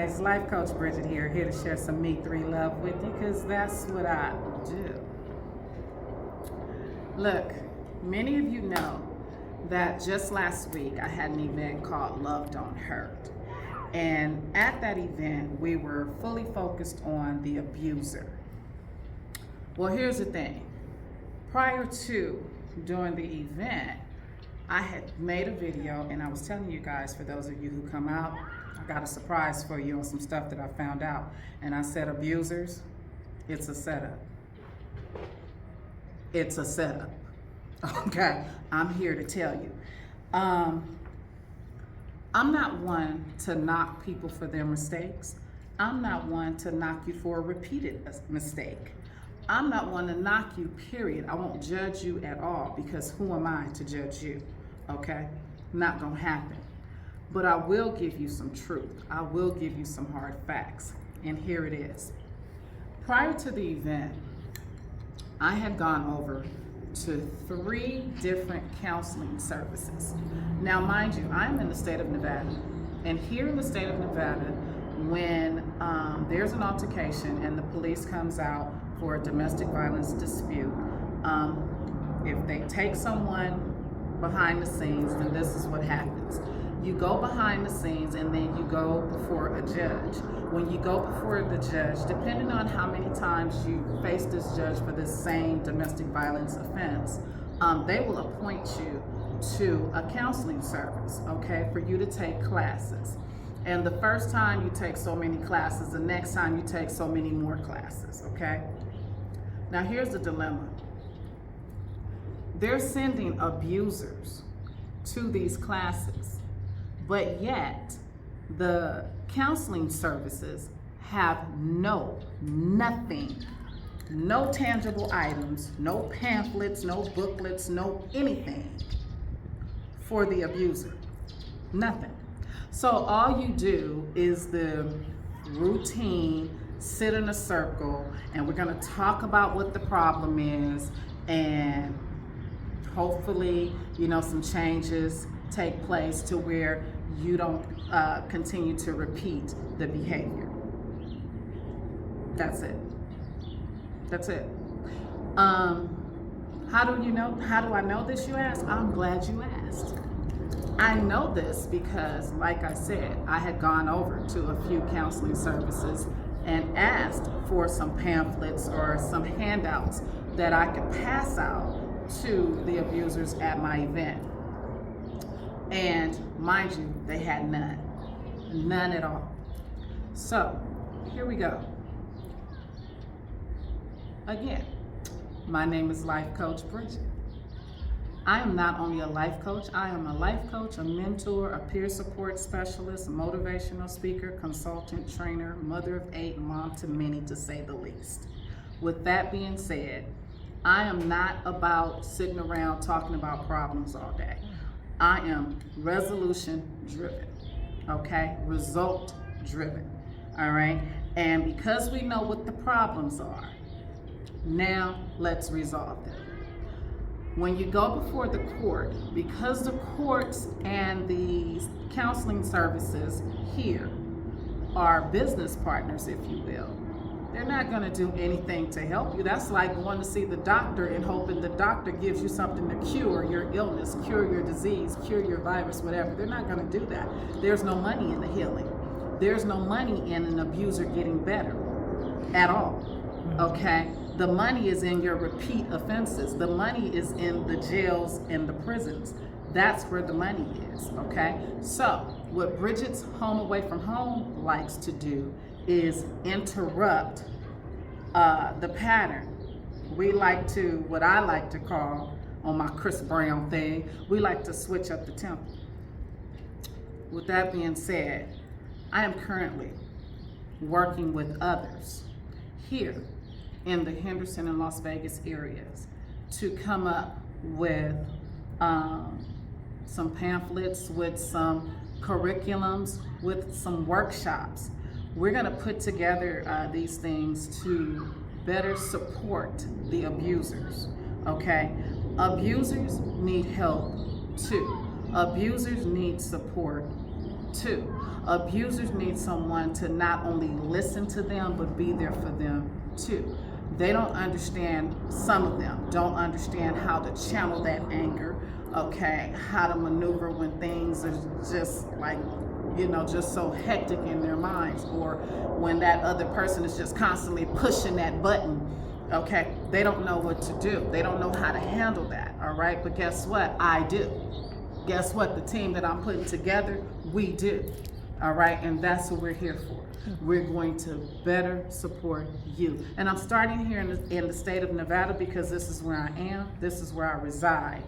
It's Life Coach Bridget here to share some Me 3 love with you because that's what I do. Look, many of you know that just last week I had an event called Love Don't Hurt. And at that event, we were fully focused on the abuser. Well, here's the thing. Prior to doing the event, I had made a video and I was telling you guys, for those of you who come out, I got a surprise for you on some stuff that I found out. And I said, abusers, it's a setup. It's a setup. Okay, I'm here to tell you. I'm not one to knock people for their mistakes. I'm not one to knock you for a repeated mistake. I'm not one to knock you, period. I won't judge you at all because who am I to judge you? Okay, not gonna happen. But I will give you some truth. I will give you some hard facts. And here it is. Prior to the event, I had gone over to 3 different counseling services. Now, mind you, I'm in the state of Nevada. And here in the state of Nevada, when there's an altercation and the police comes out for a domestic violence dispute, if they take someone behind the scenes, then this is what happens. You go behind the scenes and then you go before a judge. When you go before the judge, depending on how many times you face this judge for this same domestic violence offense, they will appoint you to a counseling service, okay, for you to take classes. And the first time you take so many classes, the next time you take so many more classes, okay? Now here's the dilemma. They're sending abusers to these classes, but yet the counseling services have nothing, no tangible items, no pamphlets, no booklets, no anything for the abuser, nothing. So all you do is the routine, sit in a circle, and we're gonna talk about what the problem is, and hopefully, some changes take place to where you don't continue to repeat the behavior. That's it. That's it. How do I know this, you ask? I'm glad you asked. I know this because, like I said, I had gone over to a few counseling services and asked for some pamphlets or some handouts that I could pass out to the abusers at my event. And mind you, they had none at all. So here we go. Again, my name is Life Coach Bridget. I am not only a life coach, I am a life coach, a mentor, a peer support specialist, motivational speaker, consultant, trainer, mother of 8, mom to many, to say the least. With that being said, I am not about sitting around talking about problems all day. I am resolution driven, okay? Result driven, all right? And because we know what the problems are, now let's resolve them. When you go before the court, because the courts and the counseling services here are business partners, if you will, they're not going to do anything to help you. That's like going to see the doctor and hoping the doctor gives you something to cure your illness, cure your disease, cure your virus, whatever. They're not going to do that. There's no money in the healing. There's no money in an abuser getting better at all, okay? The money is in your repeat offenses. The money is in the jails and the prisons. That's where the money is, okay? So what Bridget's Home Away from Home likes to do is interrupt the pattern. We like to, what I like to call on my Chris Brown thing, we like to switch up the tempo. With that being said, I am currently working with others here in the Henderson and Las Vegas areas to come up with some pamphlets, with some curriculums, with some workshops. We're gonna put together these things to better support the abusers, okay? Abusers need help too. Abusers need support too. Abusers need someone to not only listen to them, but be there for them too. They don't understand, some of them don't understand how to channel that anger, okay, how to maneuver when things are just like, just so hectic in their minds, or when that other person is just constantly pushing that button, okay? They don't know what to do. They don't know how to handle that, all right? But guess what? I do. Guess what? The team that I'm putting together, we do, all right? And that's what we're here for. We're going to better support you. And I'm starting here in the state of Nevada because this is where I am. This is where I reside.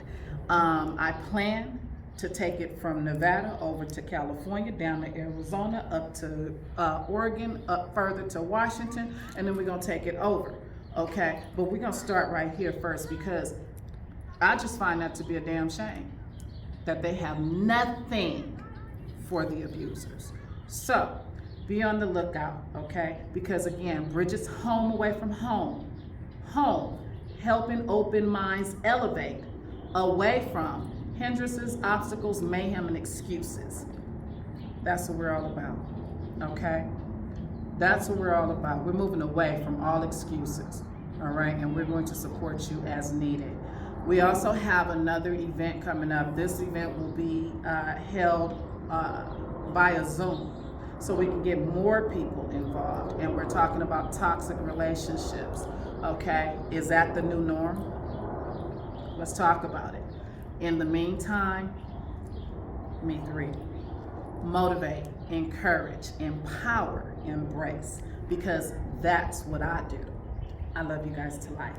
I plan to take it from Nevada over to California, down to Arizona, up to Oregon, up further to Washington, and then we're gonna take it over, okay? But we're gonna start right here first, because I just find that to be a damn shame that they have nothing for the abusers. So be on the lookout, okay? Because again, Bridget's home away from home, helping open minds elevate away from hindrances, obstacles, mayhem, and excuses. That's what we're all about, okay? That's what we're all about. We're moving away from all excuses, all right? And we're going to support you as needed. We also have another event coming up. This event will be held via Zoom, so we can get more people involved. And we're talking about toxic relationships, okay? Is that the new norm? Let's talk about it. In the meantime, me three, motivate, encourage, empower, embrace, because that's what I do. I love you guys to life.